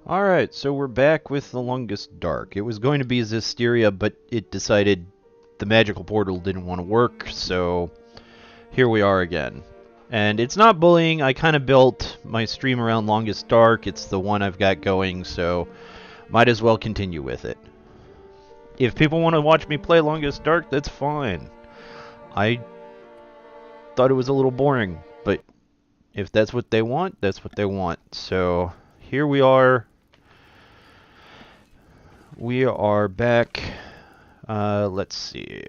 Alright, so we're back with The Longest Dark. It was going to be Zisteria, but it decided the magical portal didn't want to work, so here we are again. And it's not bullying, I kind of built my stream around Longest Dark. It's the one I've got going, so might as well continue with it. If people want to watch me play Longest Dark, that's fine. I thought it was a little boring, but if that's what they want, that's what they want. So here we are. We are back. Let's see.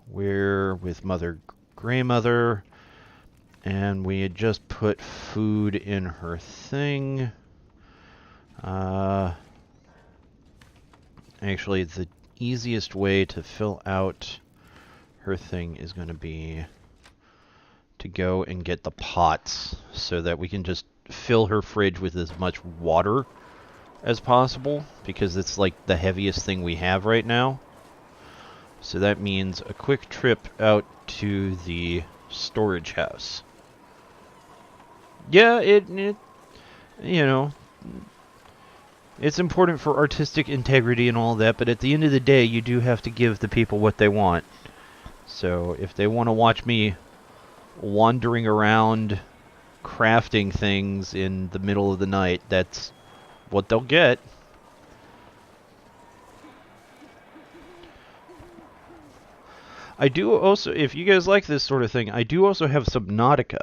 We're with Mother Grandmother, and we had just put food in her thing. Actually, the easiest way to fill out her thing is going to be to go and get the pots so that we can just fill her fridge with as much water as possible, because it's like the heaviest thing we have right now. So that means a quick trip out to the storage house. Yeah, it you know, it's important for artistic integrity and all that, but at the end of the day, you do have to give the people what they want. So if they want to watch me wandering around crafting things in the middle of the night, that's what they'll get. I do also, if you guys like this sort of thing, I do also have Subnautica.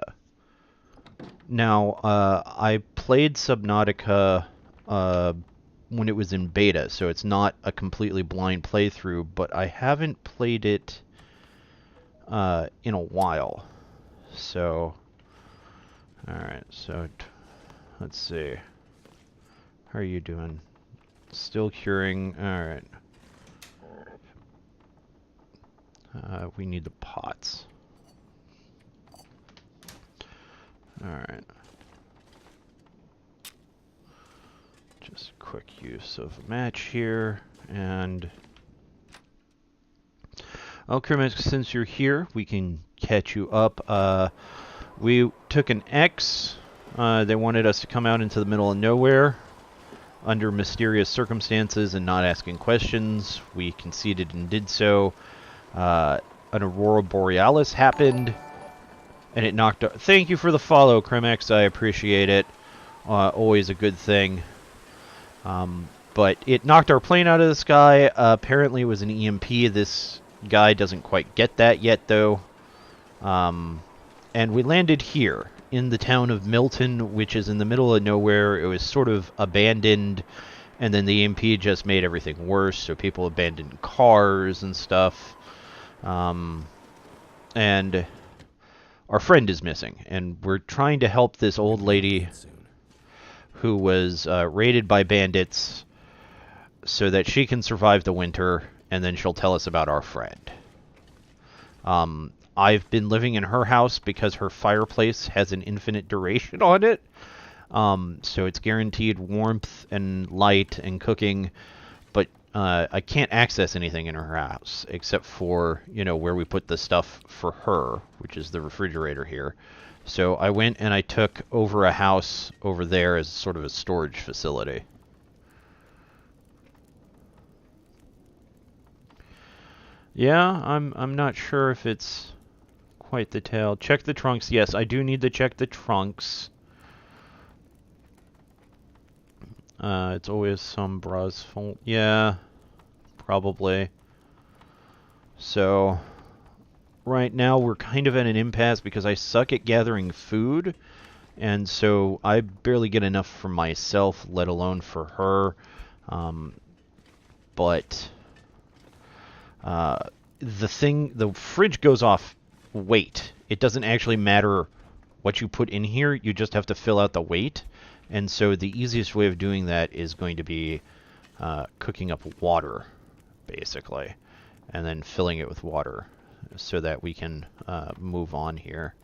Now, I played Subnautica when it was in beta, so it's not a completely blind playthrough, but I haven't played it in a while. So, alright, so let's see. How are you doing? Still curing. Alright. We need the pots. Alright. Just quick use of a match here, and okay, since you're here, we can catch you up. We took an X. They wanted us to come out into the middle of nowhere under mysterious circumstances and not asking questions. We conceded and did so. An Aurora Borealis happened, and it knocked... Thank you for the follow, Cremex. I appreciate it. Always a good thing. But it knocked our plane out of the sky. Apparently it was an EMP. This guy doesn't quite get that yet, though. And we landed here, in the town of Milton, which is in the middle of nowhere. It was sort of abandoned, and then the EMP just made everything worse, so people abandoned cars and stuff. And our friend is missing, and we're trying to help this old lady who was raided by bandits so that she can survive the winter, and then she'll tell us about our friend. I've been living in her house because her fireplace has an infinite duration on it. So it's guaranteed warmth and light and cooking, but I can't access anything in her house except for, you know, where we put the stuff for her, which is the refrigerator here. So I went and I took over a house over there as sort of a storage facility. Yeah, I'm not sure if it's quite the tale. Check the trunks. Yes, I do need to check the trunks. It's always some bra's fault. Yeah, probably. So, right now we're kind of at an impasse because I suck at gathering food, and so I barely get enough for myself, let alone for her. But the fridge goes off weight. It doesn't actually matter what you put in here, you just have to fill out the weight. And so the easiest way of doing that is going to be cooking up water, basically, and then filling it with water so that we can move on here.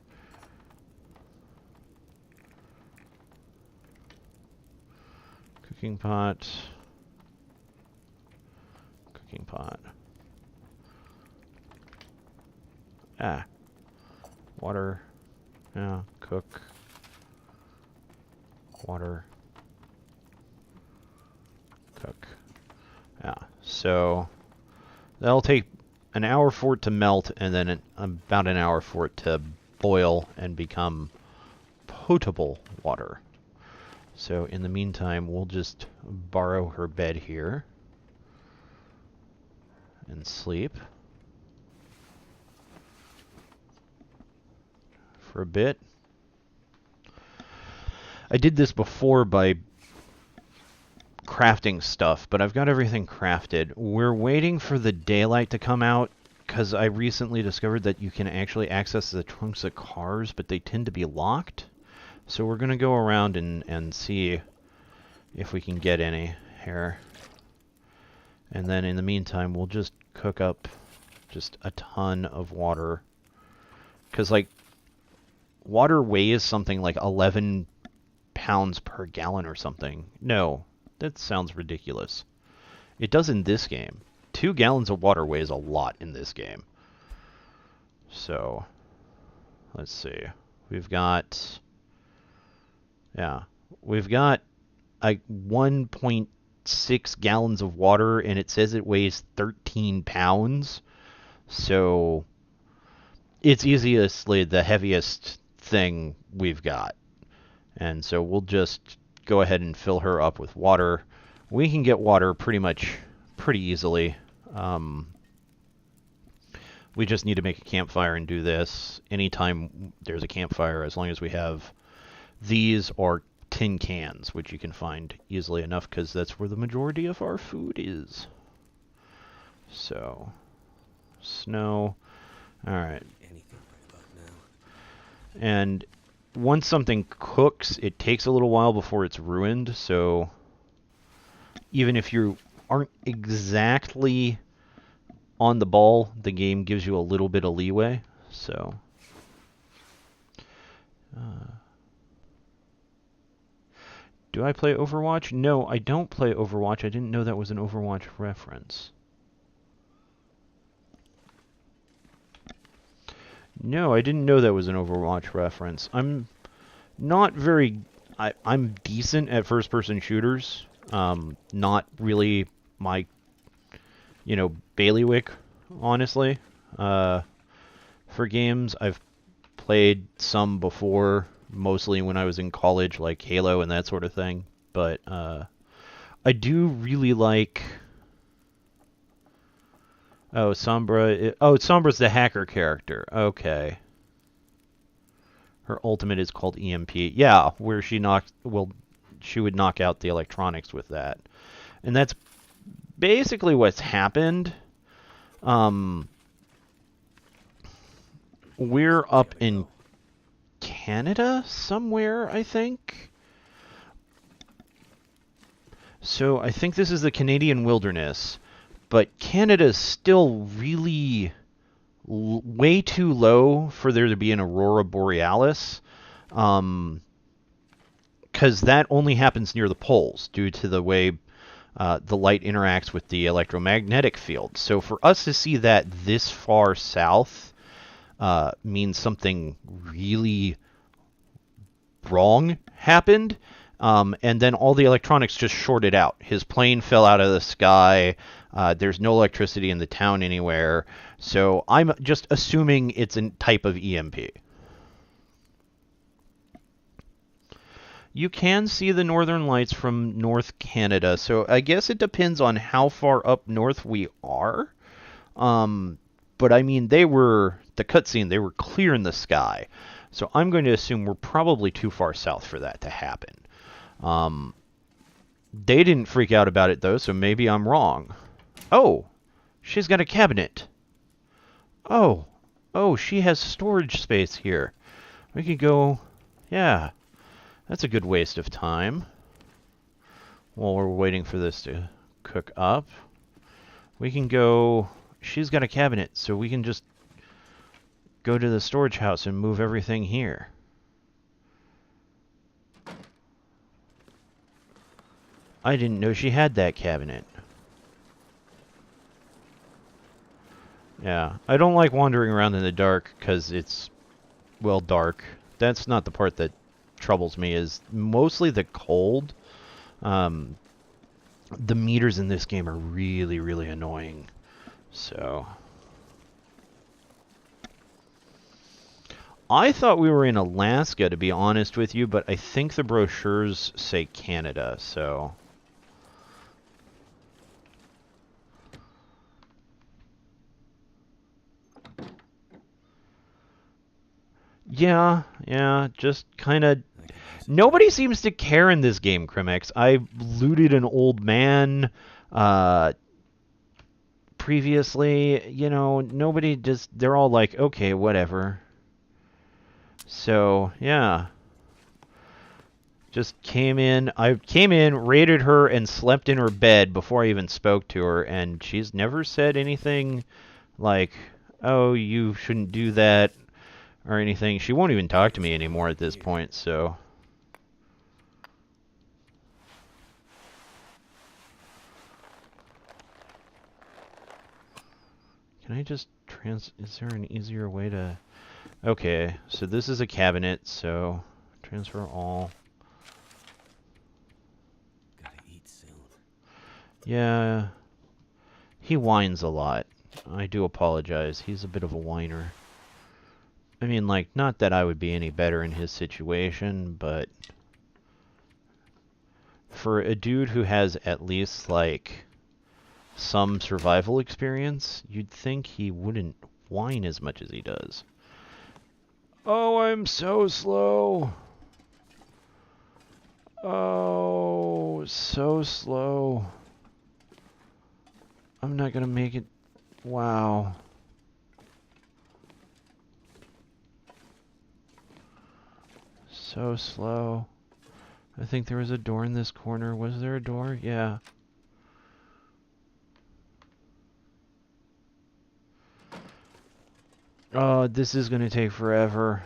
Cooking pot. Cooking pot. Ah. Water. Yeah, cook. Water. So that'll take an hour for it to melt, and then about an hour for it to boil and become potable water. So in the meantime, we'll just borrow her bed here and sleep for a bit. I did this before by crafting stuff, but I've got everything crafted. We're waiting for the daylight to come out because I recently discovered that you can actually access the trunks of cars, but they tend to be locked. So we're going to go around and see if we can get any here. And then in the meantime, we'll just cook up just a ton of water. Because, like, water weighs something like 11 pounds per gallon or something. No, that sounds ridiculous. It does in this game. 2 gallons of water weighs a lot in this game. So, let's see. We've got... Yeah, we've got like 1.6 gallons of water, and it says it weighs 13 pounds. So it's easily the heaviest thing we've got. And so we'll just go ahead and fill her up with water. We can get water pretty easily. We just need to make a campfire and do this. Anytime there's a campfire, as long as we have these or tin cans, which you can find easily enough because that's where the majority of our food is. So, snow. Alright. And once something cooks, it takes a little while before it's ruined, so even if you aren't exactly on the ball, the game gives you a little bit of leeway, so... Do I play Overwatch? No, I don't play Overwatch. I didn't know that was an Overwatch reference. No, I didn't know that was an Overwatch reference. I'm not very... I'm decent at first-person shooters. Not really my, bailiwick, honestly. For games, I've played some before, mostly when I was in college, like Halo and that sort of thing. But I do really like... Oh, Sombra... Sombra's the hacker character. Okay. Her ultimate is called EMP. Yeah, where she would knock out the electronics with that. And that's basically what's happened. We're up in Canada somewhere, I think. So I think this is the Canadian wilderness, but Canada's still really way too low for there to be an aurora borealis, because that only happens near the poles due to the way the light interacts with the electromagnetic field. So for us to see that this far south means something really wrong happened, and then all the electronics just shorted out. His plane fell out of the sky. There's no electricity in the town anywhere, so I'm just assuming it's a type of EMP. You can see the northern lights from North Canada, so I guess it depends on how far up north we are. But I mean, the cutscene, they were clear in the sky. So I'm going to assume we're probably too far south for that to happen. They didn't freak out about it, though, so maybe I'm wrong. Oh, she's got a cabinet. Oh, she has storage space here. We could go... Yeah, that's a good waste of time. While we're waiting for this to cook up. We can go... She's got a cabinet, so we can just go to the storage house and move everything here. I didn't know she had that cabinet. Yeah, I don't like wandering around in the dark because it's, well, dark. That's not the part that troubles me, is mostly the cold. The meters in this game are really, really annoying. So... I thought we were in Alaska, to be honest with you, but I think the brochures say Canada, so... Yeah, just kind of... Nobody seems to care in this game, Crimex. I looted an old man previously. You know, nobody just... They're all like, okay, whatever. So, yeah. Just came in. I came in, raided her, and slept in her bed before I even spoke to her, and she's never said anything like, oh, you shouldn't do that, or anything. She won't even talk to me anymore at this point, so... Can I just is there an easier way to... Okay, so this is a cabinet, so transfer all. Gotta eat soon. Yeah, he whines a lot. I do apologize. He's a bit of a whiner. I mean, like, not that I would be any better in his situation, but for a dude who has at least, like, some survival experience, you'd think he wouldn't whine as much as he does. Oh, I'm so slow. Oh, so slow. I'm not gonna make it. Wow. So slow. I think there was a door in this corner. Was there a door? Yeah. Oh, this is gonna take forever.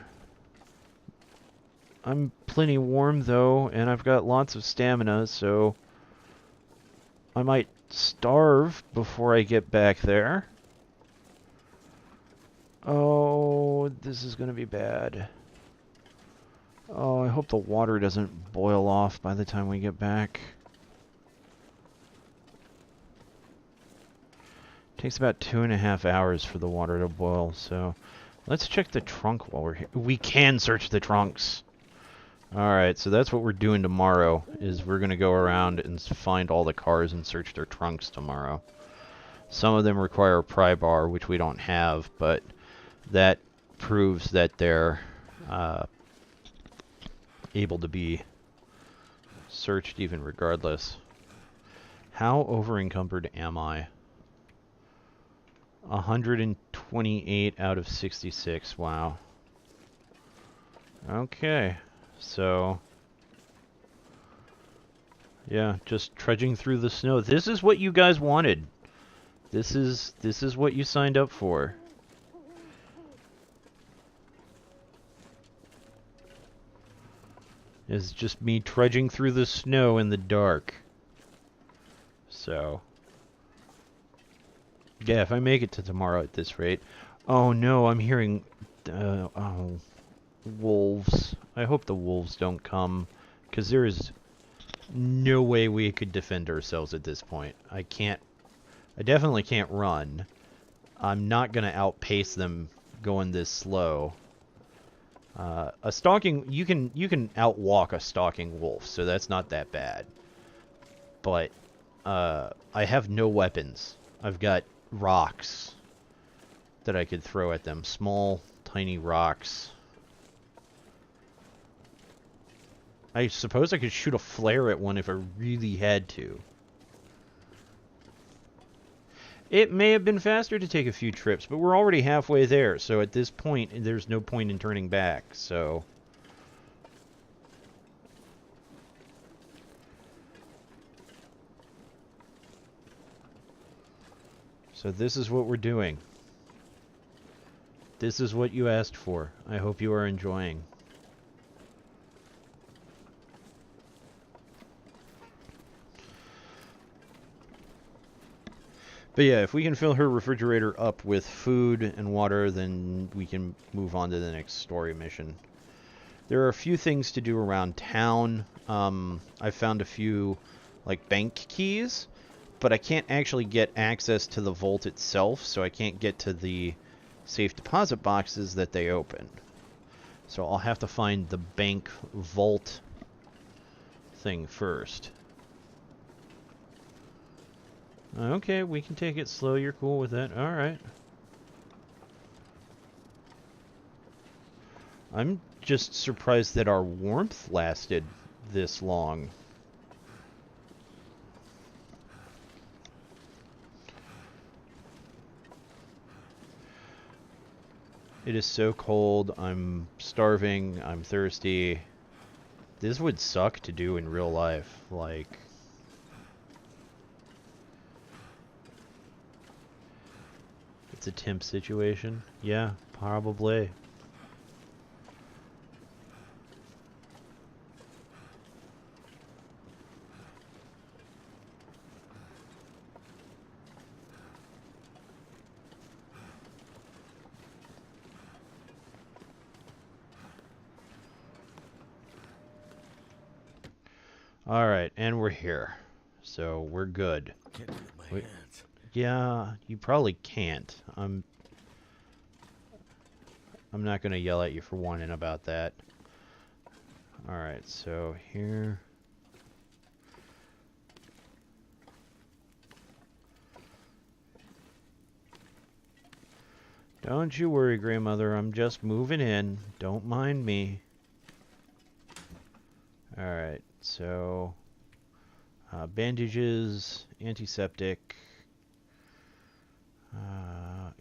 I'm plenty warm though, and I've got lots of stamina, so I might starve before I get back there. Oh, this is gonna be bad. Oh, I hope the water doesn't boil off by the time we get back. Takes about 2.5 hours for the water to boil, so let's check the trunk while we're here. We can search the trunks. Alright, so that's what we're doing tomorrow, is we're going to go around and find all the cars and search their trunks tomorrow. Some of them require a pry bar, which we don't have, but that proves that they're able to be searched even regardless. How over-encumbered am I? 128 out of 66, wow. Okay. So, yeah, just trudging through the snow. This is what you guys wanted. This is what you signed up for. It's just me trudging through the snow in the dark. So, yeah, if I make it to tomorrow at this rate. Oh no, I'm hearing wolves. I hope the wolves don't come, because there is no way we could defend ourselves at this point. I definitely can't run. I'm not going to outpace them going this slow. A stalking, you can outwalk a stalking wolf, so that's not that bad. But I have no weapons. I've got rocks that I could throw at them. Small, tiny rocks. I suppose I could shoot a flare at one if I really had to. It may have been faster to take a few trips, but we're already halfway there, so at this point, there's no point in turning back, so... So this is what we're doing. This is what you asked for. I hope you are enjoying. But yeah, if we can fill her refrigerator up with food and water, then we can move on to the next story mission. There are a few things to do around town. I found a few like bank keys, but I can't actually get access to the vault itself, so I can't get to the safe deposit boxes that they open. So I'll have to find the bank vault thing first. Okay, we can take it slow. You're cool with that. All right. I'm just surprised that our warmth lasted this long. It is so cold. I'm starving. I'm thirsty. This would suck to do in real life. Like, it's a temp situation. Yeah, probably. Alright, and we're here. So we're good. Can't do it with my hands. Yeah, you probably can't. I'm not gonna yell at you for whining about that. Alright, so here. Don't you worry, Grandmother. I'm just moving in. Don't mind me. Alright, so bandages, antiseptic,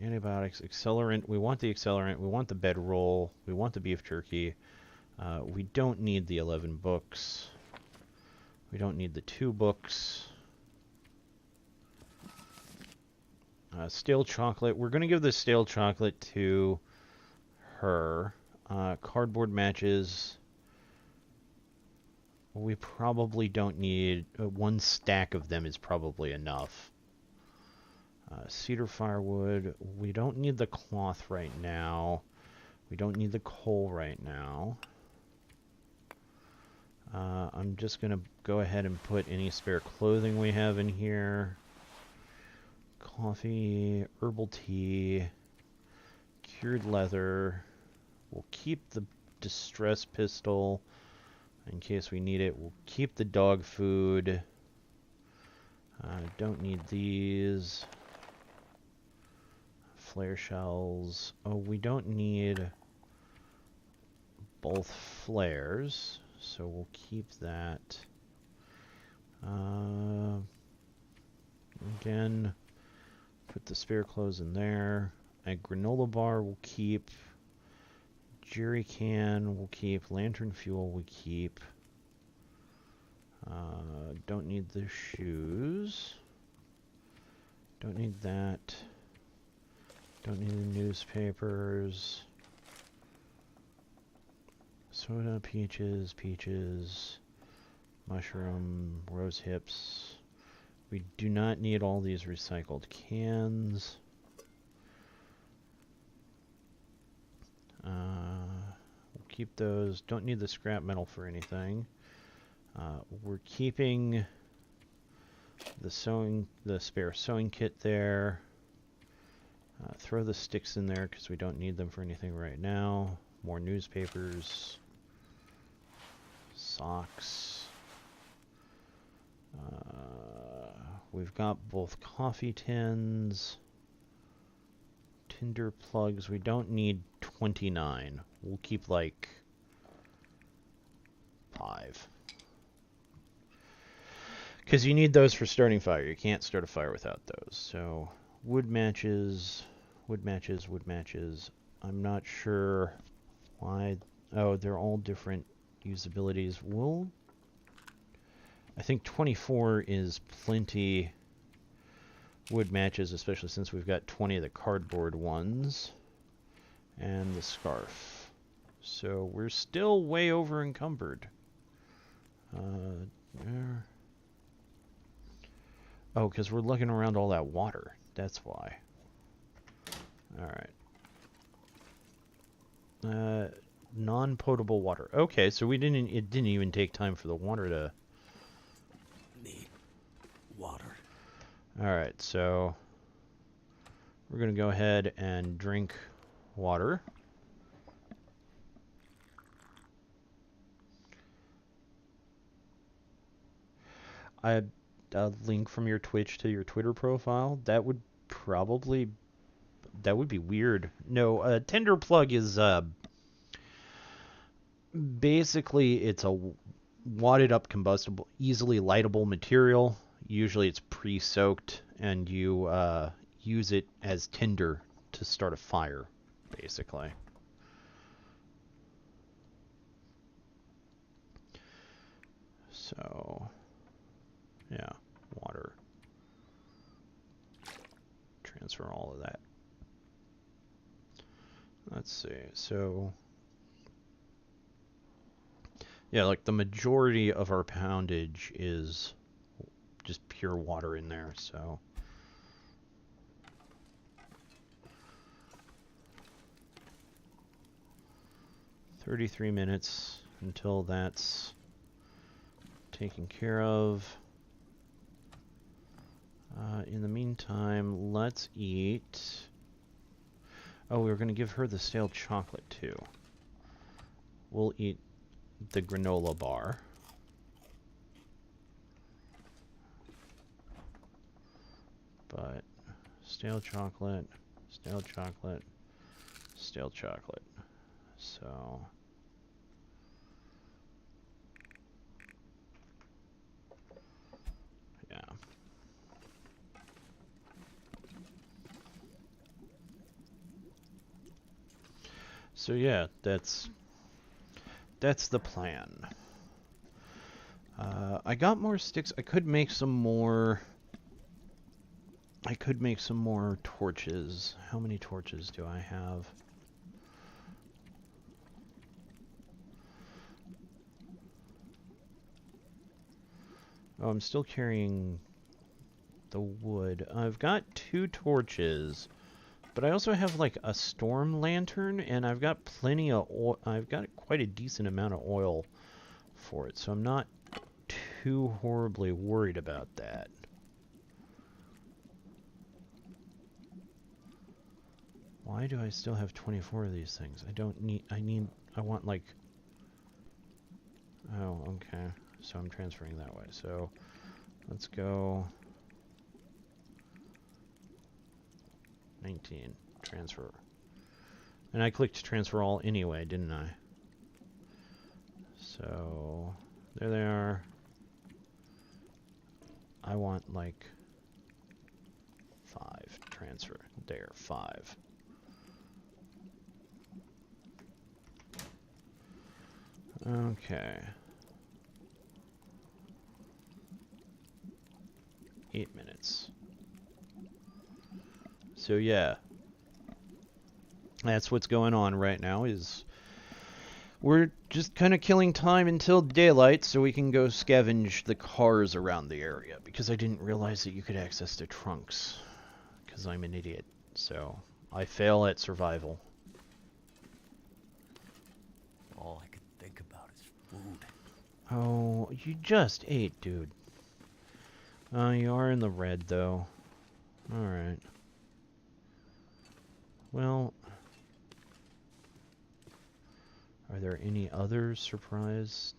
antibiotics, accelerant. We want the accelerant. We want the bedroll. We want the beef jerky. We don't need the 11 books. We don't need the 2 books. Stale chocolate. We're going to give the stale chocolate to her. Cardboard matches. We probably don't need... 1 stack of them is probably enough. Cedar firewood. We don't need the cloth right now. We don't need the coal right now. I'm just going to go ahead and put any spare clothing we have in here. Coffee, herbal tea, cured leather. We'll keep the distress pistol in case we need it. We'll keep the dog food. Don't need these. Flare shells. Oh, we don't need both flares, so we'll keep that. Again, put the spare clothes in there. A granola bar we'll keep. Jerry can we'll keep. Lantern fuel we'll keep. Don't need the shoes. Don't need that. Don't need the newspapers. Soda, peaches, mushroom, rose hips. We do not need all these recycled cans. We'll keep those. Don't need the scrap metal for anything. We're keeping the spare sewing kit there. Throw the sticks in there because we don't need them for anything right now. More newspapers. Socks. We've got both coffee tins. Tinder plugs. We don't need 29. We'll keep like 5. Because you need those for starting fire. You can't start a fire without those. So, wood matches, wood matches, wood matches. I'm not sure why. Oh, they're all different usabilities. I think 24 is plenty wood matches, especially since we've got 20 of the cardboard ones. And the scarf. So we're still way over encumbered. There. Oh, because we're looking around all that water. That's why. Alright. Non-potable water. Okay, so it didn't even take time for the water to... Need Alright, so we're going to go ahead and drink water. A link from your Twitch to your Twitter profile, that would be weird. No, a Tinder plug is basically it's a wadded up combustible, easily lightable material. Usually it's pre-soaked, and you use it as tinder to start a fire, basically. So, yeah, water. Transfer all of that. Let's see, so... yeah, like the majority of our poundage is just pure water in there, so... 33 minutes until that's taken care of. In the meantime, let's eat... oh, we were going to give her the stale chocolate, too. We'll eat the granola bar. But stale chocolate, stale chocolate, stale chocolate. So... yeah. So yeah, that's the plan. I got more sticks. I could make some more torches. How many torches do I have? Oh, I'm still carrying the wood. I've got 2 torches, but I also have like a storm lantern, and I've got plenty of oil. I've got quite a decent amount of oil for it, so I'm not too horribly worried about that. Why do I still have 24 of these things? I want like... oh, okay. So I'm transferring that way. So let's go 19, transfer. And I clicked transfer all anyway, didn't I? So there they are. I want like 5, transfer. There, 5. Okay. 8 minutes. So yeah, that's what's going on right now, is we're just kind of killing time until daylight so we can go scavenge the cars around the area, because I didn't realize that you could access the trunks, because I'm an idiot. So I fail at survival. All I could think about is food. Oh, you just ate, dude. You are in the red, though. Alright. Well... are there any other surprise,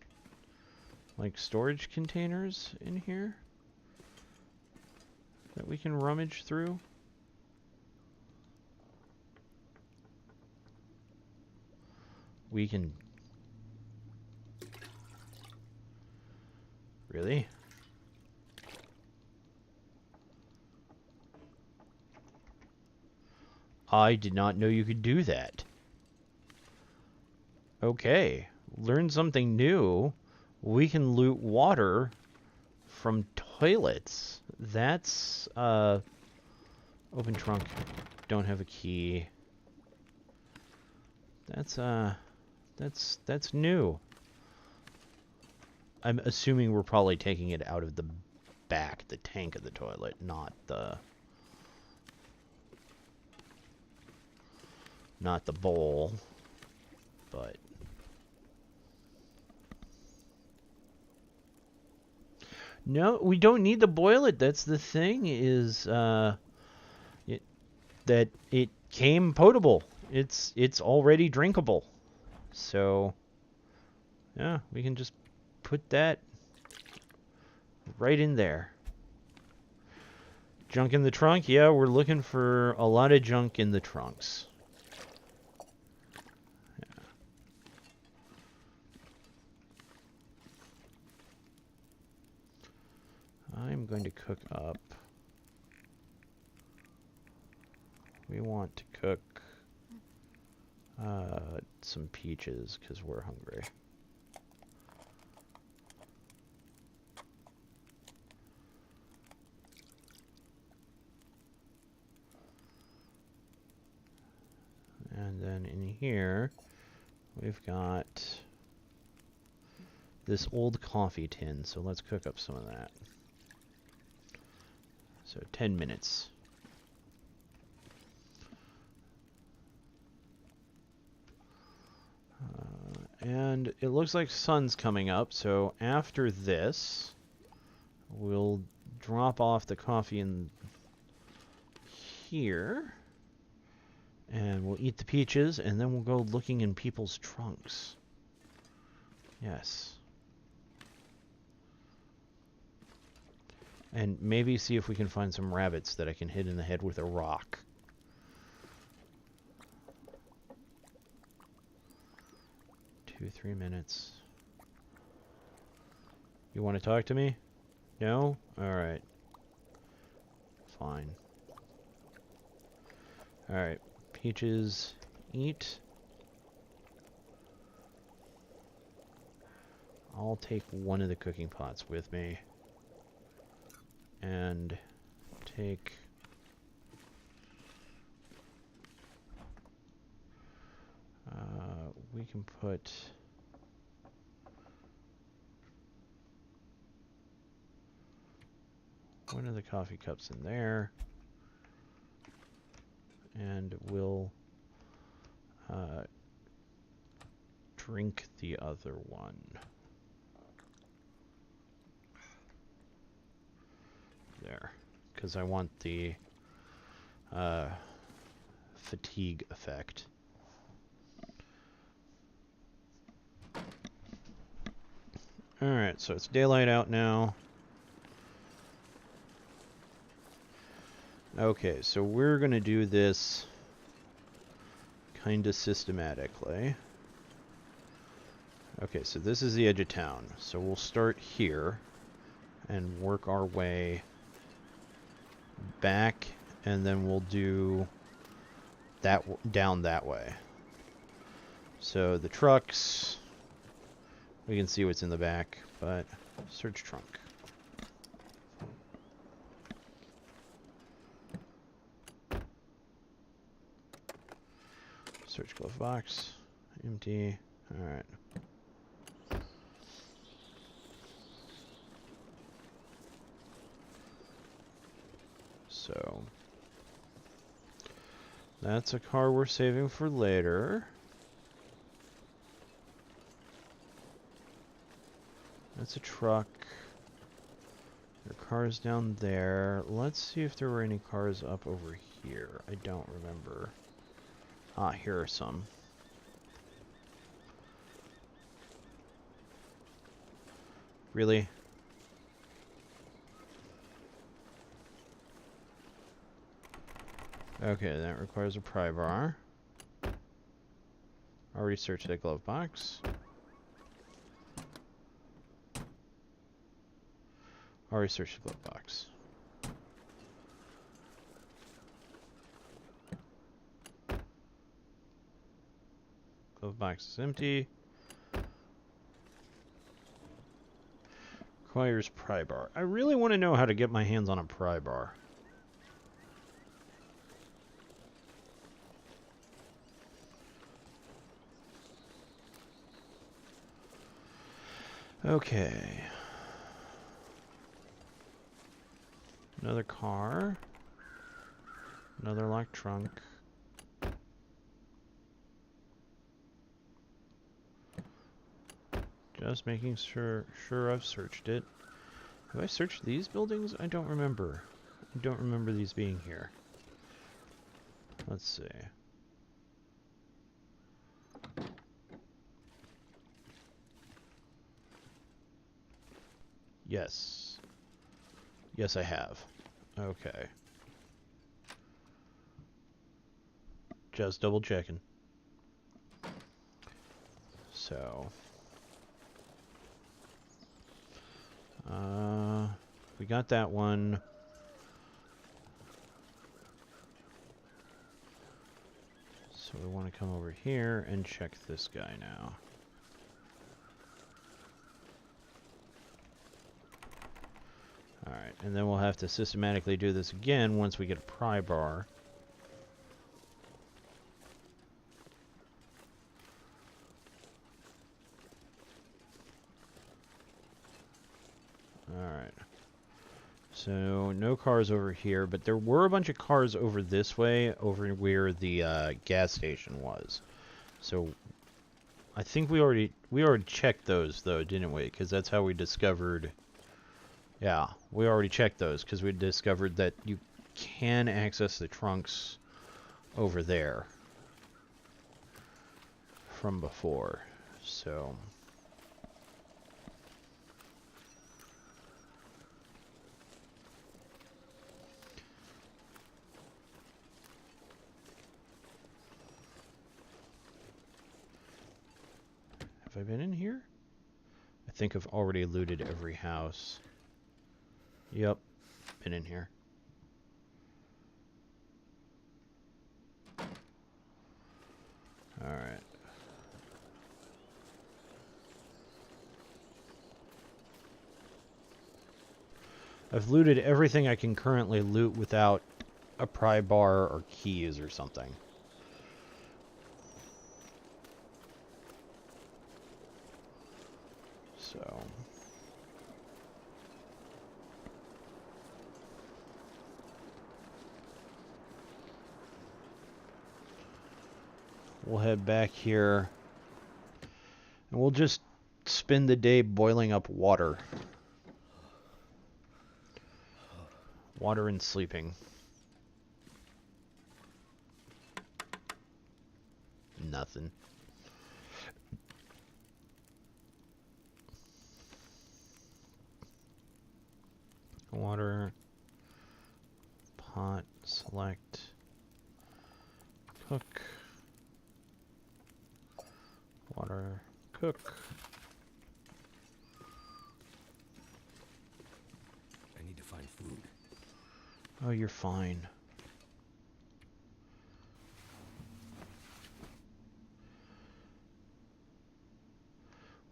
like, storage containers in here that we can rummage through? We can... really? I did not know you could do that. Okay, learn something new. We can loot water from toilets. That's, open trunk. Don't have a key. That's new. I'm assuming we're probably taking it out of the back, the tank of the toilet, not the bowl, but... No, we don't need to boil it. That's the thing is that it came potable. It's already drinkable. So, yeah, we can just put that right in there. Junk in the trunk? Yeah, we're looking for a lot of junk in the trunks. I'm going to cook up. We want to cook some peaches because we're hungry. And then in here, we've got this old coffee tin, so let's cook up some of that. So 10 minutes. And it looks like sun's coming up, so after this, we'll drop off the coffee in here, and we'll eat the peaches, and then we'll go looking in people's trunks. Yes. And maybe see if we can find some rabbits that I can hit in the head with a rock. Two, 3 minutes. You want to talk to me? No? Alright. Fine. Alright. Peaches, eat. I'll take one of the cooking pots with me. And take... we can put... one of the coffee cups in there. And we'll drink the other one. There. Because I want the fatigue effect. Alright, so it's daylight out now. Okay, so we're going to do this kind of systematically. Okay, so this is the edge of town. So we'll start here and work our way back, and then we'll do that down that way. So the trucks, we can see what's in the back, but search trunk. Search glove box, empty. All right. So that's a car we're saving for later. That's a truck. There are cars down there. Let's see if there were any cars up over here. I don't remember. Ah, here are some. Really? Okay, that requires a pry bar. Already searched that glove box. Already searched the glove box. Glove box is empty. Requires pry bar. I really want to know how to get my hands on a pry bar. Okay. Another car. Another locked trunk. Just making sure I've searched it. Have I searched these buildings? I don't remember. I don't remember these being here. Let's see. Yes. Yes, I have. Okay. Just double checking. So. We got that one. So we want to come over here and check this guy now. Alright, and then we'll have to systematically do this again once we get a pry bar. Alright. So, no cars over here, but there were a bunch of cars over this way, over where the gas station was. So, I think we already checked those, though, didn't we? Because that's how we discovered... Yeah, we already checked those, because we discovered that you can access the trunks over there from before. So... Have I been in here? I think I've already looted every house. Yep, been in here. Alright. I've looted everything I can currently loot without a pry bar or keys or something. So... we'll head back here. And we'll just spend the day boiling up water. Water and sleeping. Nothing. Water. Pot. Select. Cook. Water. Cook. I need to find food. Oh, you're fine.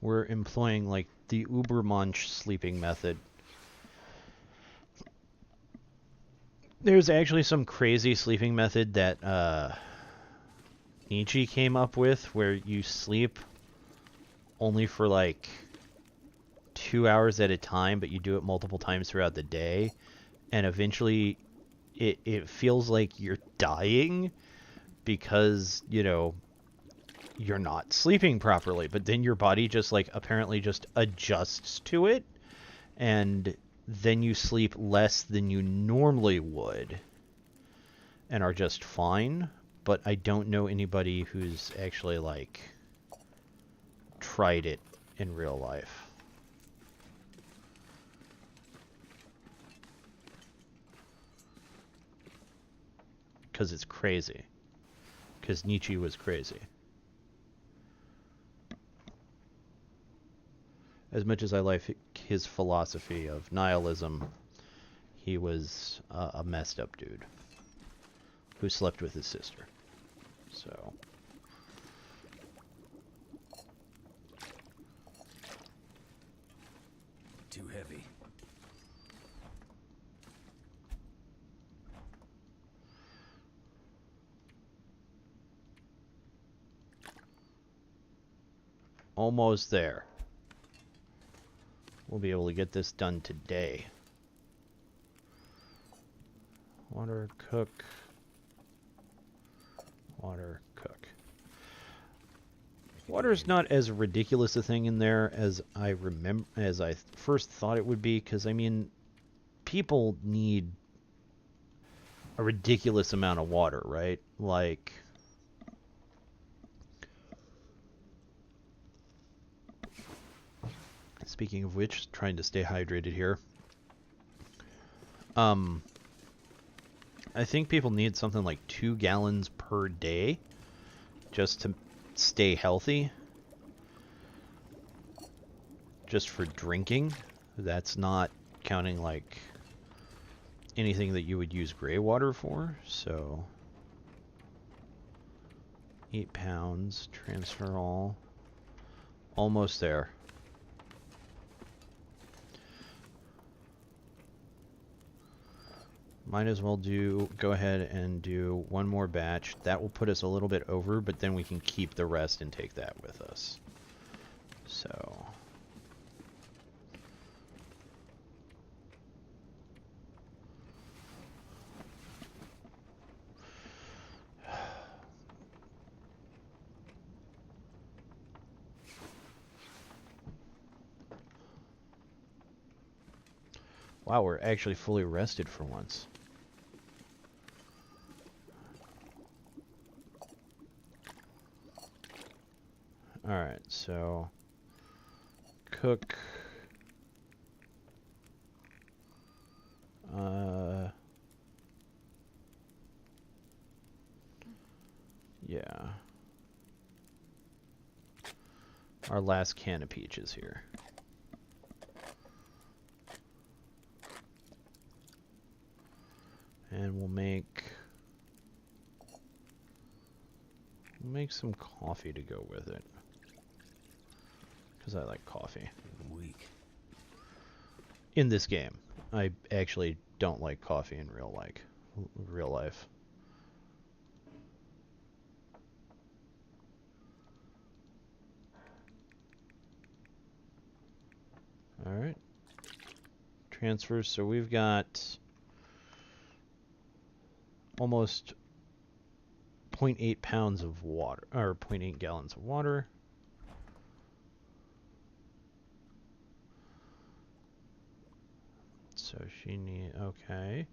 We're employing, like, the Ubermensch sleeping method. There's actually some crazy sleeping method that, Nietzsche came up with, where you sleep only for, like, 2 hours at a time, but you do it multiple times throughout the day, and eventually it feels like you're dying because, you know, you're not sleeping properly, but then your body just, like, apparently just adjusts to it, and then you sleep less than you normally would and are just fine. But I don't know anybody who's actually, like, tried it in real life. Because it's crazy. Because Nietzsche was crazy. As much as I like his philosophy of nihilism, he was a messed up dude who slept with his sister. So... Too heavy. almost there. We'll be able to get this done today. Water, cook. Water, cook. Water's not as ridiculous a thing in there as I first thought it would be, because I mean, people need a ridiculous amount of water, right? Like, speaking of which, trying to stay hydrated here. I think people need something like 2 gallons per day just to stay healthy. Just for drinking. That's not counting like anything that you would use gray water for. So 8 pounds, transfer all. Almost there. Might as well go ahead and do one more batch. That will put us a little bit over, but then we can keep the rest and take that with us. So wow, we're actually fully rested for once. Alright, so cook. Yeah. Our last can of peaches here. And we'll make some coffee to go with it. Because I like coffee. I'm weak. In this game. I actually don't like coffee in real life. Alright. Transfers. So we've got almost 0.8 pounds of water, or 0.8 gallons of water. So she need, okay.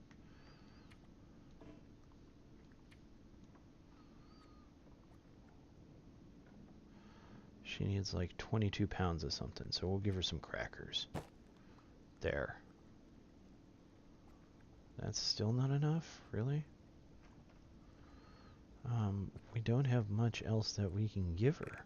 She needs like 22 pounds of something, so we'll give her some crackers. There. That's still not enough? Really? We don't have much else that we can give her.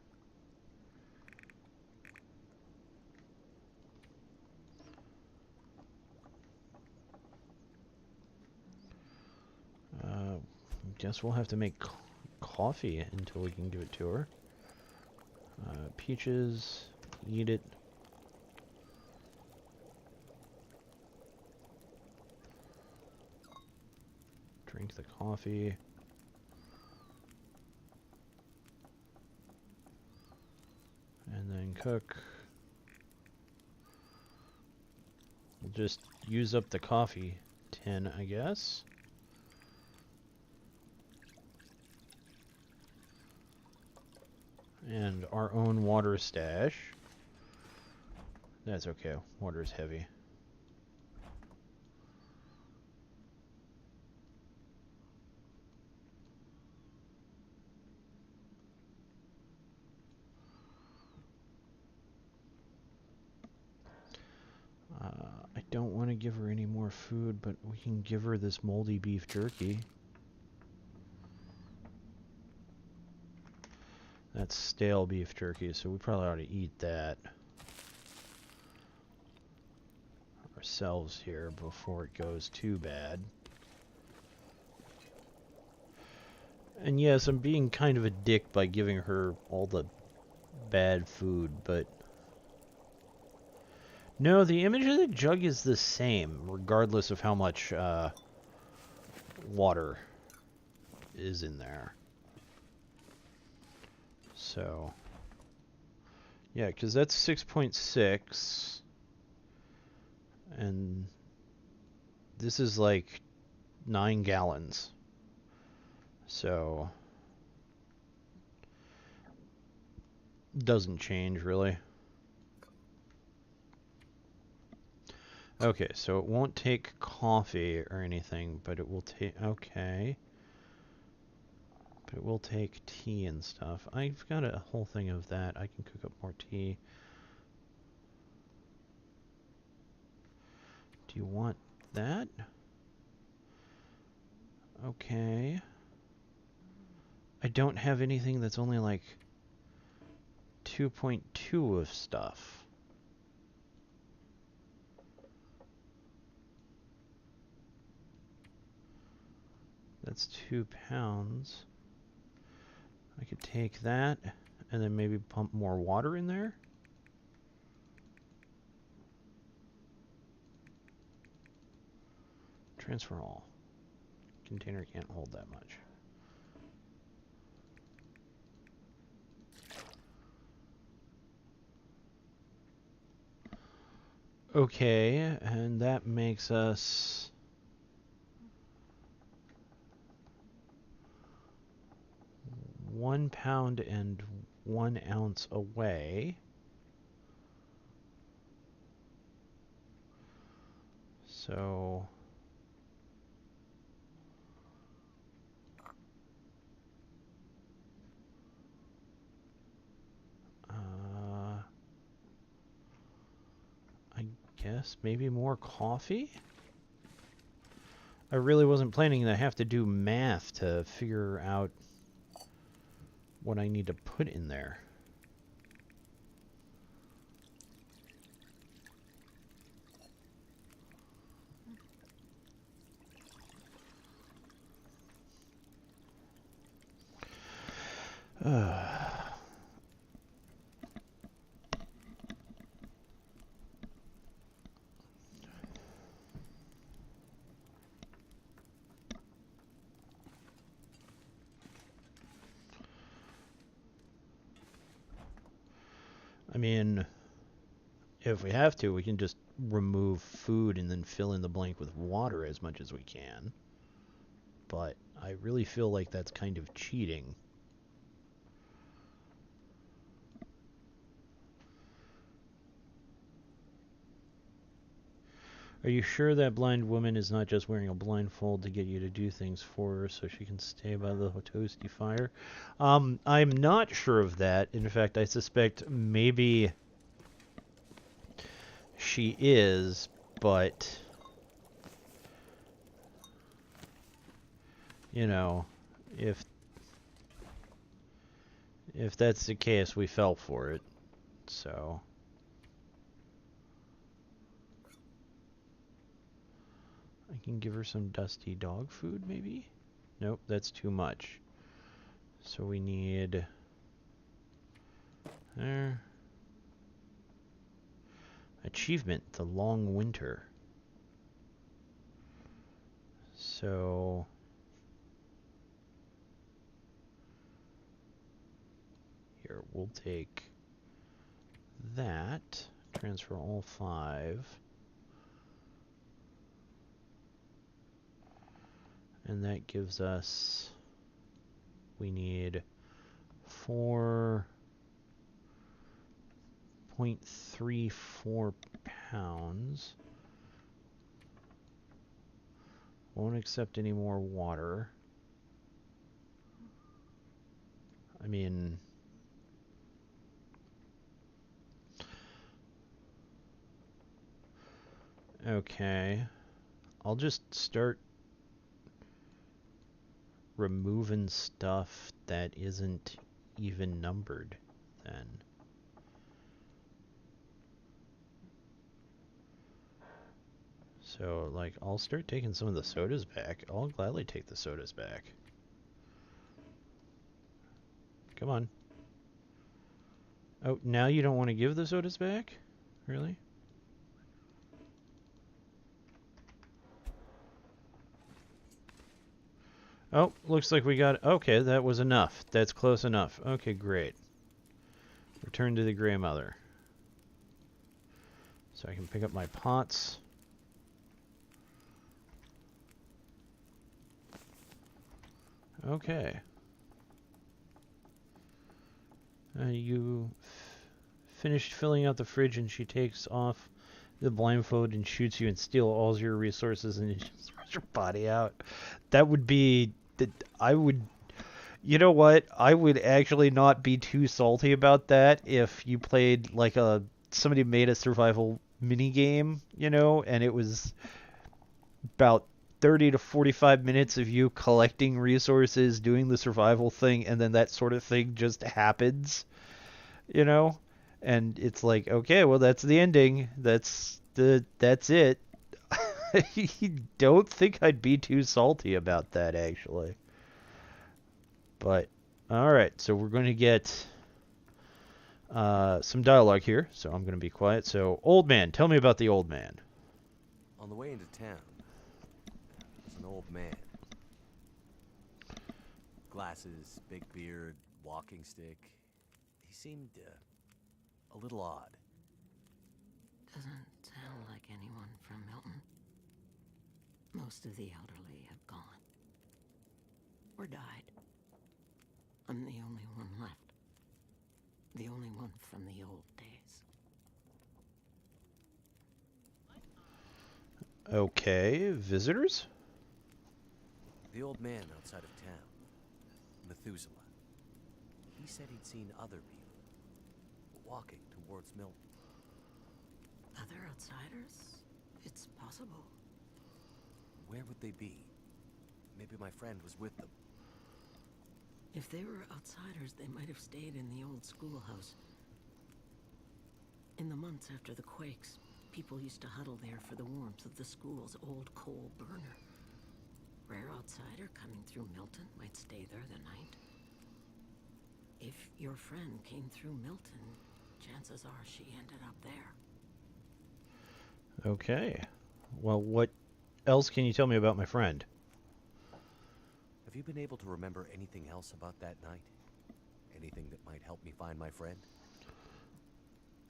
Guess we'll have to make coffee until we can give it to her. Peaches, eat it. Drink the coffee. And then cook. We'll just use up the coffee tin, I guess. And our own water stash. That's okay. Water is heavy. I don't want to give her any more food, but we can give her this moldy beef jerky. That's stale beef jerky, so we probably ought to eat that ourselves here before it goes too bad. And yes, I'm being kind of a dick by giving her all the bad food, but no, the image of the jug is the same, regardless of how much water is in there. So, yeah, because that's 6.6, and this is like 9 gallons. So, Doesn't change, really. Okay, so it won't take coffee or anything, but it will take... Okay. But it will take tea and stuff. I've got a whole thing of that. I can cook up more tea. Do you want that? Okay. I don't have anything that's only like 2.2 of stuff. That's 2 pounds. I could take that and then maybe pump more water in there. Transfer all. Container can't hold that much. Okay, and that makes us 1 pound and 1 ounce away. So I guess maybe more coffee? I really wasn't planning to have to do math to figure out what I need to put in there. I mean, if we have to, we can just remove food and then fill in the blank with water as much as we can. But I really feel like that's kind of cheating. Are you sure that blind woman is not just wearing a blindfold to get you to do things for her so she can stay by the toasty fire? I'm not sure of that. In fact, I suspect maybe she is, but you know, if that's the case, we fell for it. So I can give her some dusty dog food, maybe? Nope, that's too much. So we need... There. Achievement, the long winter. So... Here, we'll take that. Transfer all 5. And that gives us... We need 4.34 pounds. Won't accept any more water. I mean... Okay. I'll just start removing stuff that isn't even numbered then. So, like, I'll start taking some of the sodas back. I'll gladly take the sodas back. Come on. Oh, now you don't want to give the sodas back? Really? Oh, looks like we got... Okay, that was enough. That's close enough. Okay, great. Return to the Grey Mother. So I can pick up my pots. Okay. You finished filling out the fridge, and she takes off the blindfold and shoots you and steal all your resources and throws your body out. That would be... I would... You know what? I would actually not be too salty about that if you played like somebody made a survival mini game, you know, and it was about 30 to 45 minutes of you collecting resources, doing the survival thing, and then that sort of thing just happens, you know? And it's like, okay, well, that's the ending. That's it. I don't think I'd be too salty about that, actually. But all right, so we're going to get some dialogue here. So I'm going to be quiet. So, old man, tell me about the old man. On the way into town, there's an old man. Glasses, big beard, walking stick. He seemed a little odd. Doesn't sound like anyone from Milton. Most of the elderly have gone. Or died. I'm the only one left. The only one from the old days. Okay, visitors? The old man outside of town, Methuselah. He said he'd seen other people walking towards Milton. Other outsiders? It's possible. Where would they be? Maybe my friend was with them. If they were outsiders, they might have stayed in the old schoolhouse. In the months after the quakes, people used to huddle there for the warmth of the school's old coal burner. Rare outsider coming through Milton might stay there the night. If your friend came through Milton, chances are she ended up there. Okay. Well, what else can you tell me about my friend? Have you been able to remember anything else about that night? Anything that might help me find my friend?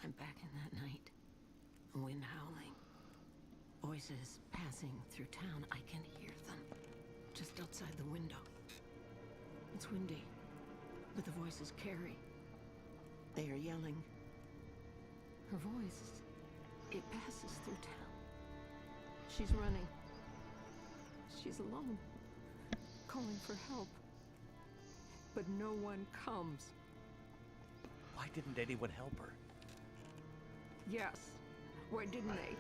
I'm back in that night. Wind howling. Voices passing through town. I can hear them. Just outside the window. It's windy, but the voices carry. They are yelling. Her voice, it passes through town. She's running. She's alone. Calling for help. But no one comes. Why didn't anyone help her? Yes. Why didn't they?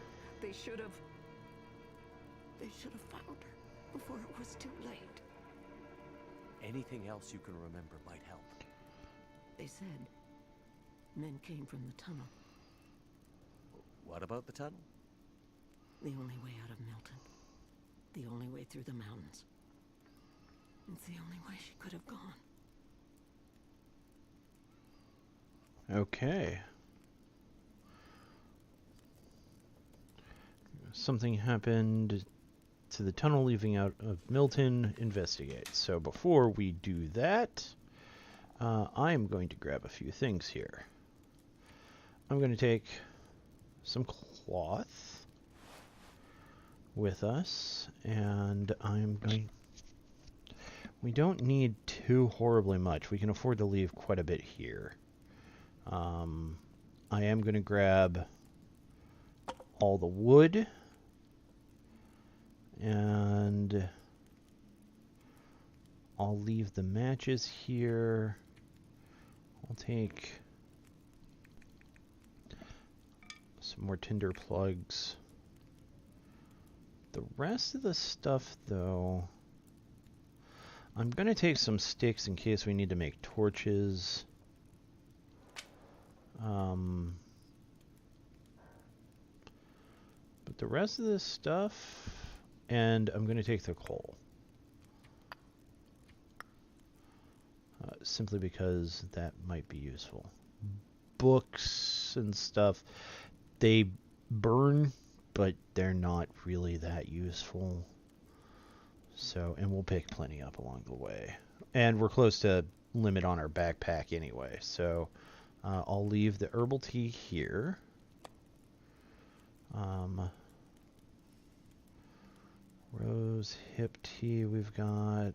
They should have found her before it was too late. Anything else you can remember might help. They said men came from the tunnel. What about the tunnel? The only way out of Milton. The only way through the mountains. It's the only way she could have gone. Okay. Something happened to the tunnel leaving out of Milton. Investigate. So before we do that, I am going to grab a few things here. I'm going to take some cloth with us, and I'm going... We don't need too horribly much. We can afford to leave quite a bit here. I am going to grab all the wood, and I'll leave the matches here. I'll take some more tinder plugs. The rest of the stuff, though, I'm going to take some sticks in case we need to make torches. But the rest of this stuff, and I'm going to take the coal. Simply because that might be useful. Books and stuff, they burn, but they're not really that useful. So, and we'll pick plenty up along the way. And we're close to limit on our backpack anyway. So, I'll leave the herbal tea here. Rose hip tea we've got.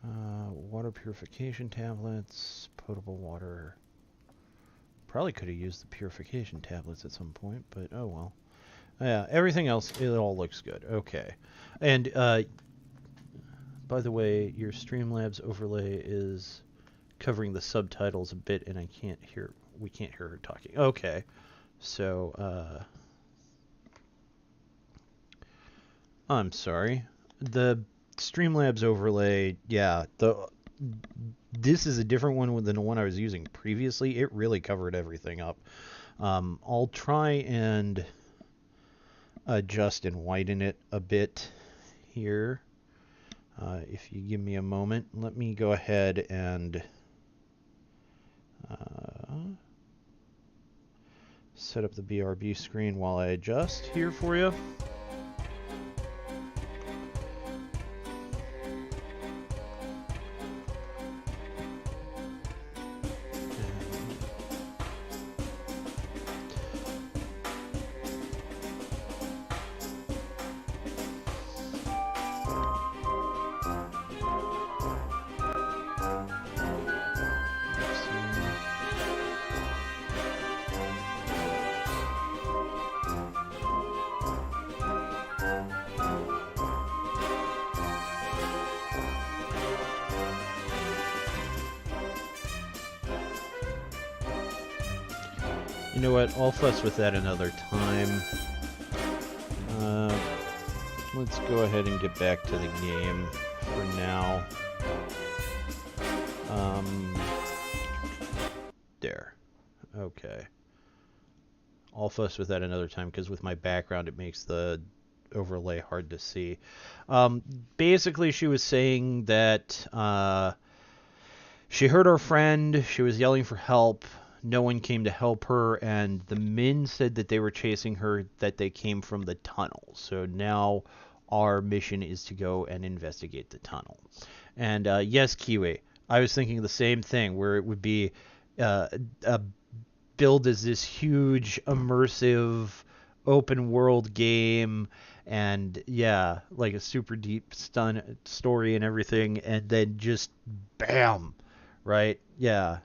Water water purification tablets, potable water. Probably could have used the purification tablets at some point, but oh well. Yeah, everything else, it all looks good. Okay. And, by the way, your Streamlabs overlay is covering the subtitles a bit, and we can't hear her talking. Okay. So, I'm sorry. The Streamlabs overlay, yeah, this is a different one than the one I was using previously. It really covered everything up. I'll try and adjust and widen it a bit here. If you give me a moment, let me go ahead and set up the BRB screen while I adjust here for you. You know what? I'll fuss with that another time. Let's go ahead and get back to the game for now. There. Okay. I'll fuss with that another time because with my background it makes the overlay hard to see. Basically, she was saying that she heard her friend. She was yelling for help. No one came to help her, and the men said that they were chasing her, that they came from the tunnel. So now our mission is to go and investigate the tunnel. And yes, Kiwi, I was thinking the same thing, where it would be billed as this huge, immersive, open world game, and yeah, like a super deep story and everything, and then just bam, right? Yeah.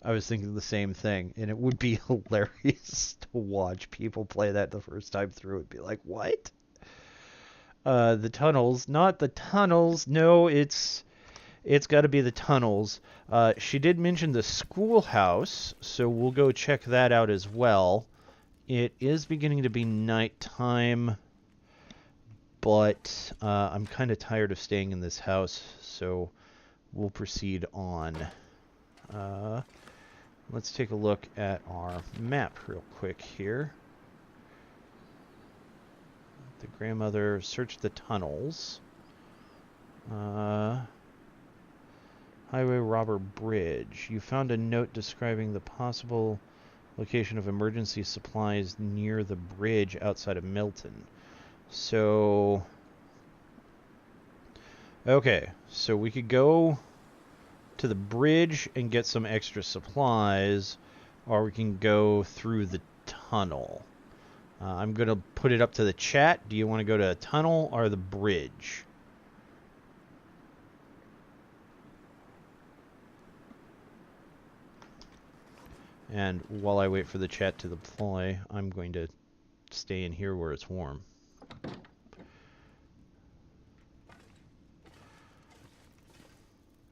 I was thinking the same thing, and it would be hilarious to watch people play that the first time through. It'd be like, what? The tunnels, not the tunnels. No, it's got to be the tunnels. She did mention the schoolhouse, so we'll go check that out as well. It is beginning to be nighttime, but I'm kind of tired of staying in this house, so we'll proceed on. Let's take a look at our map real quick here. The grandmother searched the tunnels. Highway Robber Bridge. You found a note describing the possible location of emergency supplies near the bridge outside of Milton. So, okay, so we could go to the bridge and get some extra supplies, or we can go through the tunnel. I'm going to put it up to the chat. Do you want to go to a tunnel or the bridge? And while I wait for the chat to deploy, I'm going to stay in here where it's warm.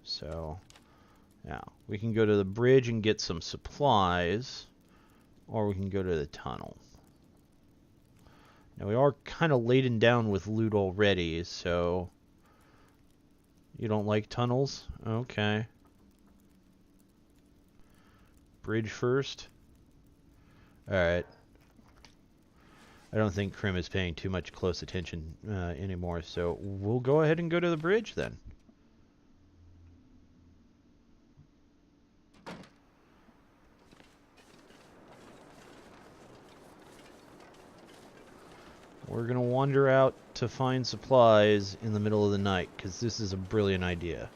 So, now, we can go to the bridge and get some supplies, or we can go to the tunnel. Now, we are kind of laden down with loot already, so... You don't like tunnels? Okay. Bridge first? Alright. I don't think Krim is paying too much close attention anymore, so we'll go ahead and go to the bridge then. We're going to wander out to find supplies in the middle of the night, because this is a brilliant idea.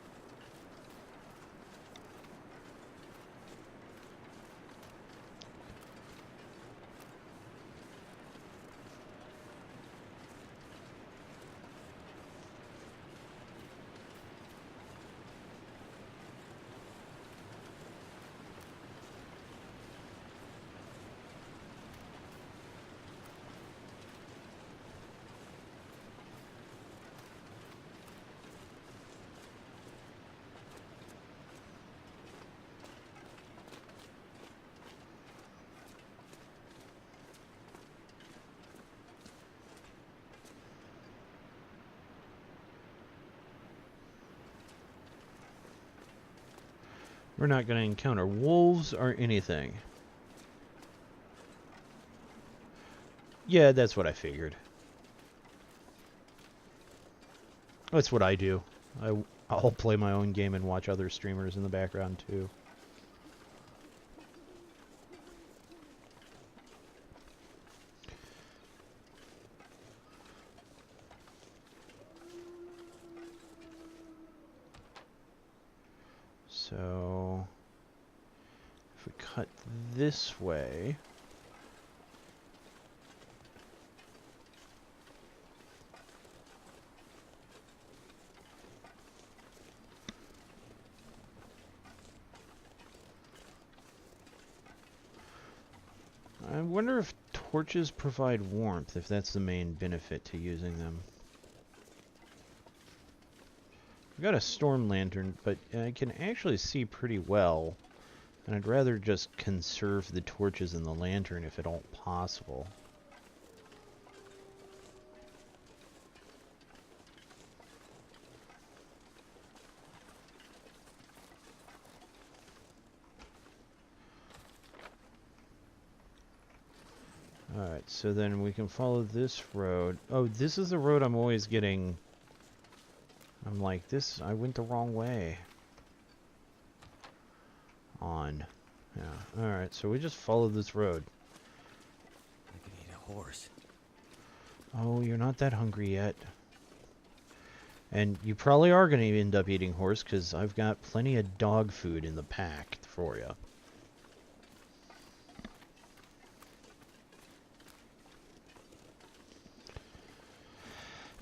We're not going to encounter wolves or anything. Yeah, that's what I figured. That's what I do. I'll play my own game and watch other streamers in the background too. So, if we cut this way... I wonder if torches provide warmth, if that's the main benefit to using them. I've got a storm lantern, but I can actually see pretty well. And I'd rather just conserve the torches in the lantern if at all possible. Alright, so then we can follow this road. Oh, this is the road I'm always getting... I'm like, I went the wrong way. On. Yeah, alright, so we just follow this road. I could eat a horse. Oh, you're not that hungry yet. And you probably are going to end up eating horse, because I've got plenty of dog food in the pack for you.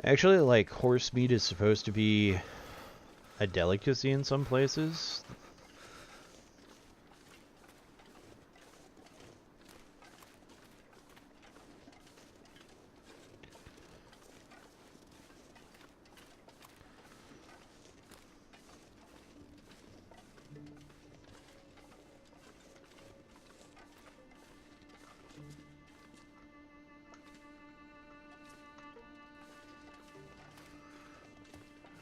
Actually, like, horse meat is supposed to be a delicacy in some places.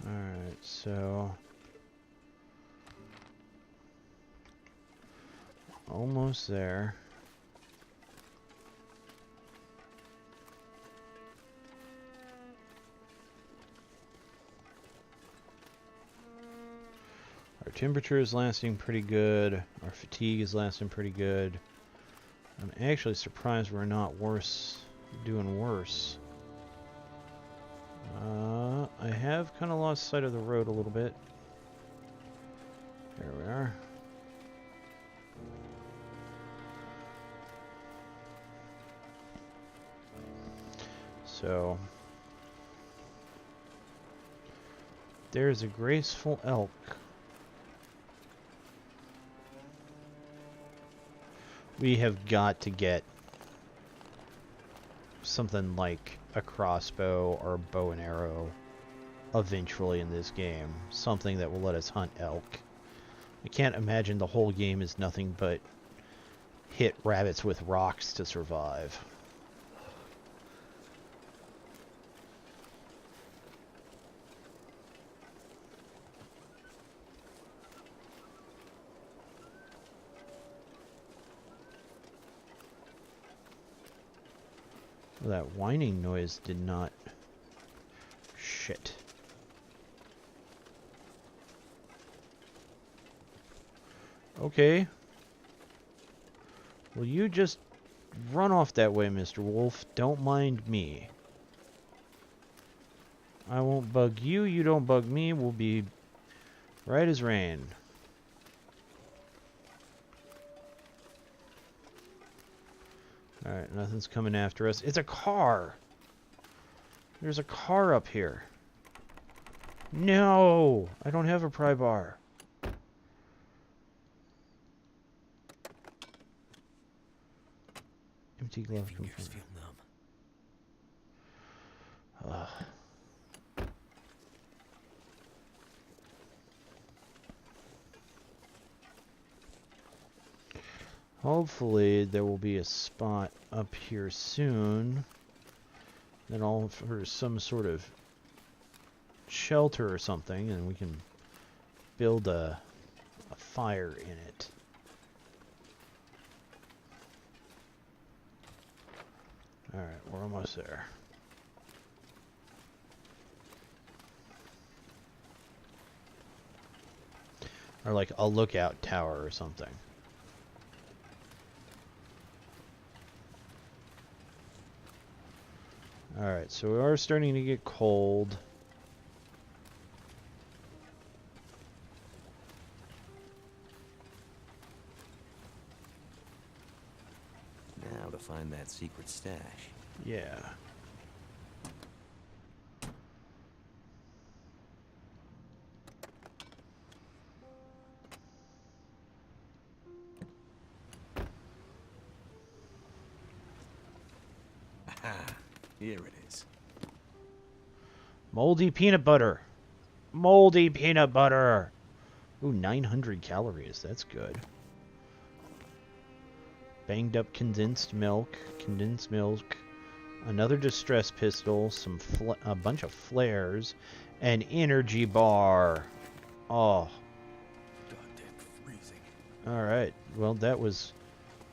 Alright, so... almost there. Our temperature is lasting pretty good. Our fatigue is lasting pretty good. I'm actually surprised we're not doing worse. I have kind of lost sight of the road a little bit. There we are. So, there's a graceful elk. We have got to get something like a crossbow or a bow and arrow eventually in this game. Something that will let us hunt elk. I can't imagine the whole game is nothing but hit rabbits with rocks to survive. That whining noise did not... Shit. Okay. Will you just run off that way, Mr. Wolf? Don't mind me. I won't bug you, you don't bug me. We'll be right as rain. Alright, nothing's coming after us. It's a car! There's a car up here. No! I don't have a pry bar. Empty glove Fingers compartment. feel numb. Ugh. Hopefully there will be a spot up here soon that'll offer some sort of shelter or something, and we can build a a fire in it. Alright, we're almost there. Or like a lookout tower or something. Alright, so we are starting to get cold. Now to find that secret stash. Yeah. Aha! Here it is. Moldy peanut butter. Moldy peanut butter. Ooh, 900 calories. That's good. Banged up condensed milk. Condensed milk. Another distress pistol. A bunch of flares. An energy bar. Oh. Goddamn freezing. Alright. Well, that was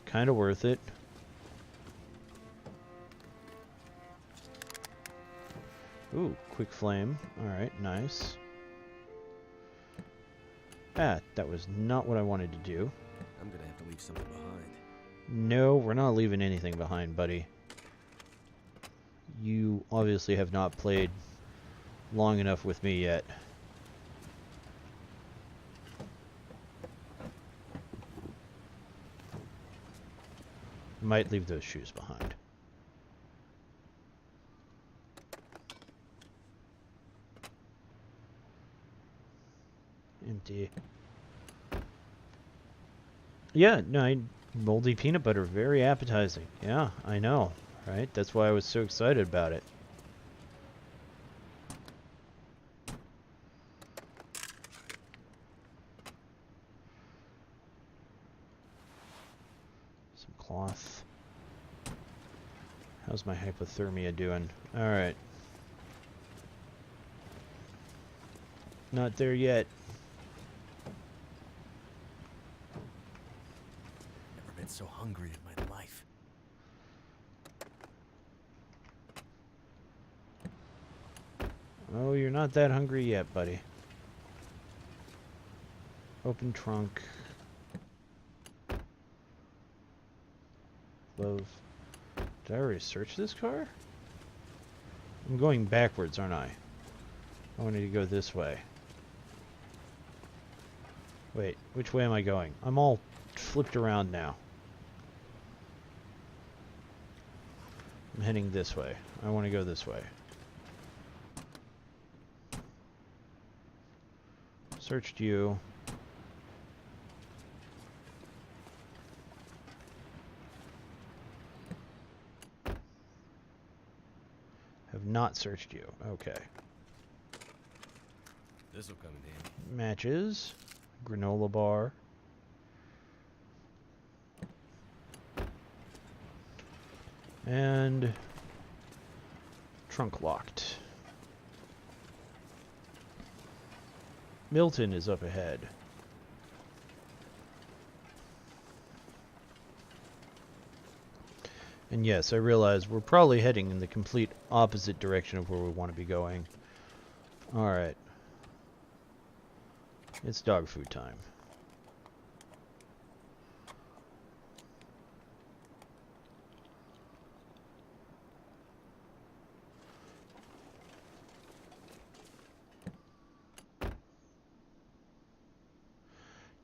kind of worth it. Ooh, quick flame. Alright, nice. Ah, that was not what I wanted to do. I'm gonna have to leave something behind. No, we're not leaving anything behind, buddy. You obviously have not played long enough with me yet. Might leave those shoes behind. Empty. Yeah, no, moldy peanut butter, very appetizing. Yeah, I know, right? That's why I was so excited about it. Some cloth. How's my hypothermia doing? Alright. Not there yet. Never been so hungry in my life. Oh, you're not that hungry yet, buddy. Open trunk. Clove. Did I already search this car? I'm going backwards, aren't I? I wanted to go this way. Wait, which way am I going? I'm all flipped around now. I'm heading this way. I want to go this way. Searched you. Have not searched you. Okay. This'll come in handy. Matches. Granola bar. And trunk locked. Milton is up ahead. And yes, I realize we're probably heading in the complete opposite direction of where we want to be going. Alright. It's dog food time.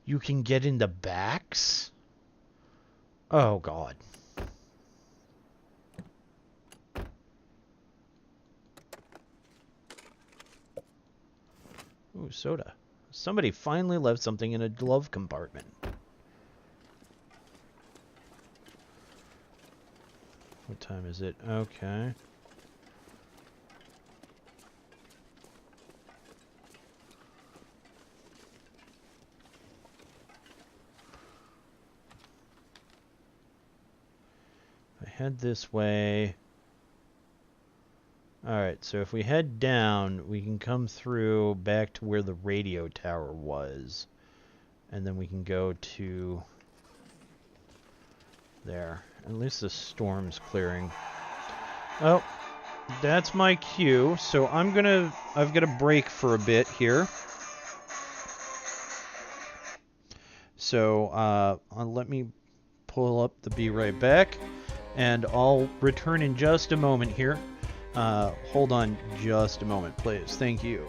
You can get in the backs? Oh, God. Ooh, soda. Somebody finally left something in a glove compartment. What time is it? Okay. If I head this way... Alright, so if we head down, we can come through back to where the radio tower was. And then we can go to there. At least the storm's clearing. Oh, that's my cue. So I've got to break for a bit here. So let me pull up the Be Right Back, and I'll return in just a moment here. Hold on just a moment, please. Thank you.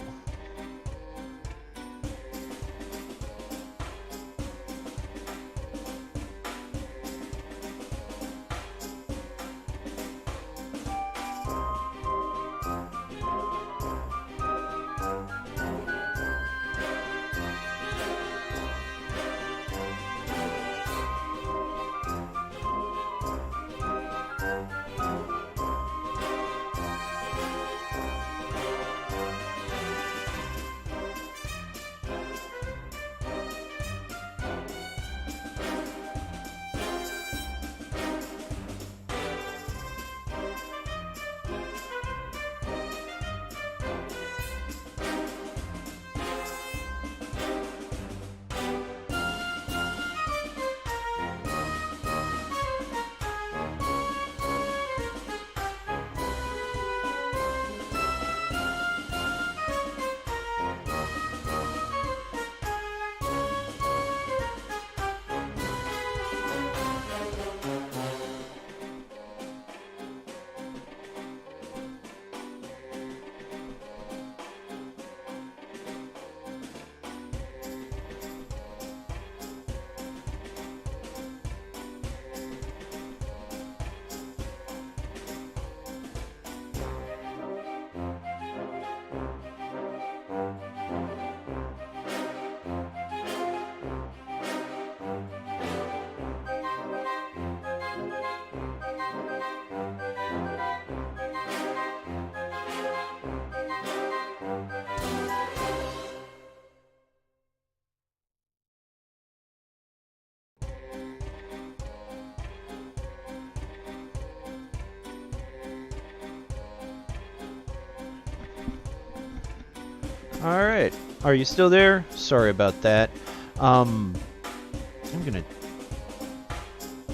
Alright, are you still there? Sorry about that.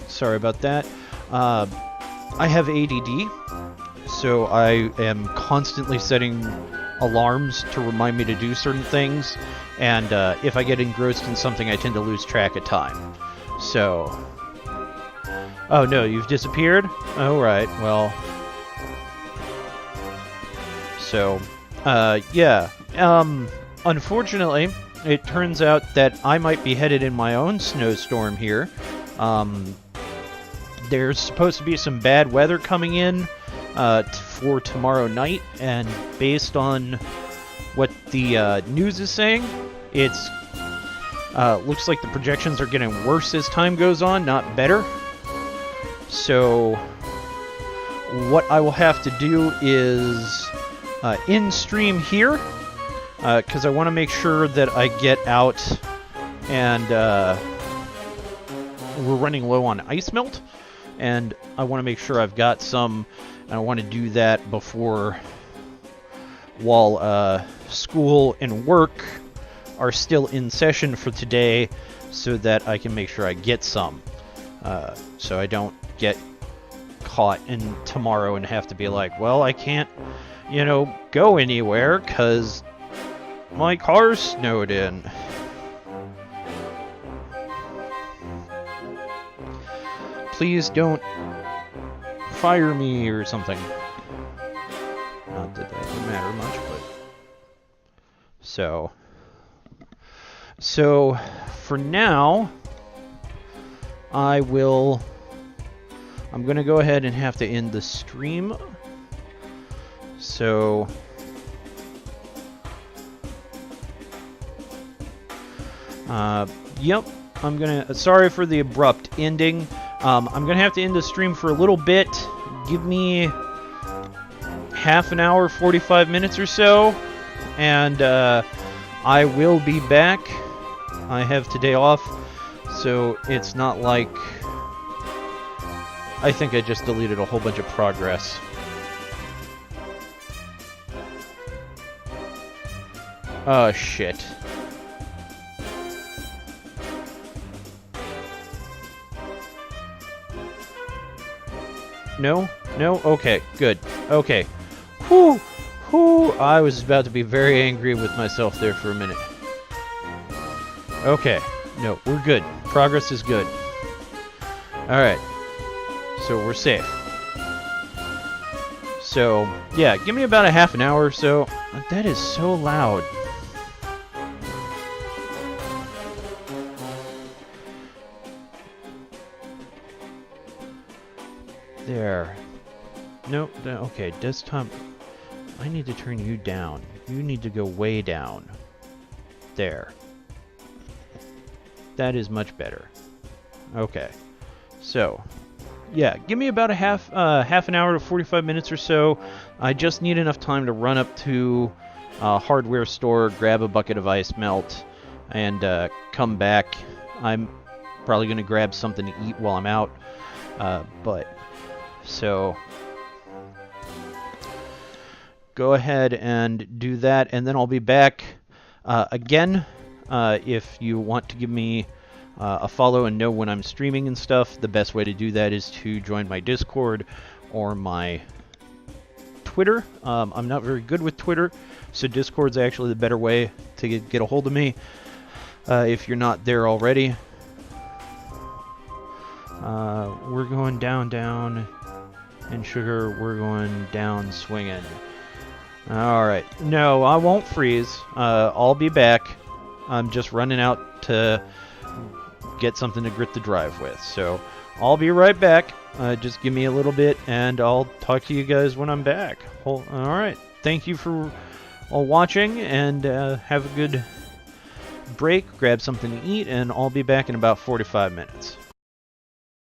Sorry about that. I have ADD, so I am constantly setting alarms to remind me to do certain things, and if I get engrossed in something, I tend to lose track of time. So... Oh no, you've disappeared? Alright, well... So, yeah. Unfortunately, it turns out that I might be headed in my own snowstorm here. There's supposed to be some bad weather coming in for tomorrow night, and based on what the news is saying, it's looks like the projections are getting worse as time goes on, not better. So what I will have to do is in stream here, because I want to make sure that I get out, and we're running low on ice melt, and I want to make sure I've got some, and I want to do that before, while school and work are still in session for today, so that I can make sure I get some, so I don't get caught in tomorrow and have to be like, well, I can't, go anywhere because my car's snowed in. Please don't fire me or something. Not that that would matter much, but... So, for now, I'm going to go ahead and have to end the stream. So... Yep, sorry for the abrupt ending. I'm gonna have to end the stream for a little bit. Give me half an hour, 45 minutes or so, and I will be back. I have today off, so it's not like... I think I just deleted a whole bunch of progress. Oh, shit. No? No? Okay, good. Okay. Whew! Whew! I was about to be very angry with myself there for a minute. Okay. No, we're good. Progress is good. Alright. So we're safe. So, yeah, give me about a half an hour or so. That is so loud. There. Nope. Okay, desktop. I need to turn you down. You need to go way down. There. That is much better. Okay. So, yeah, give me about a half an hour to 45 minutes or so. I just need enough time to run up to a hardware store, grab a bucket of ice melt, and come back. I'm probably going to grab something to eat while I'm out. So go ahead and do that, and then I'll be back again. If you want to give me a follow and know when I'm streaming and stuff, the best way to do that is to join my Discord or my Twitter. I'm not very good with Twitter, so Discord's actually the better way to get a hold of me if you're not there already. We're going down, and sugar, we're going down swinging. Alright, no, I won't freeze. I'll be back. I'm just running out to get something to grit the drive with. So I'll be right back. Just give me a little bit, and I'll talk to you guys when I'm back. Alright, thank you for all watching, and have a good break. Grab something to eat, and I'll be back in about 45 minutes.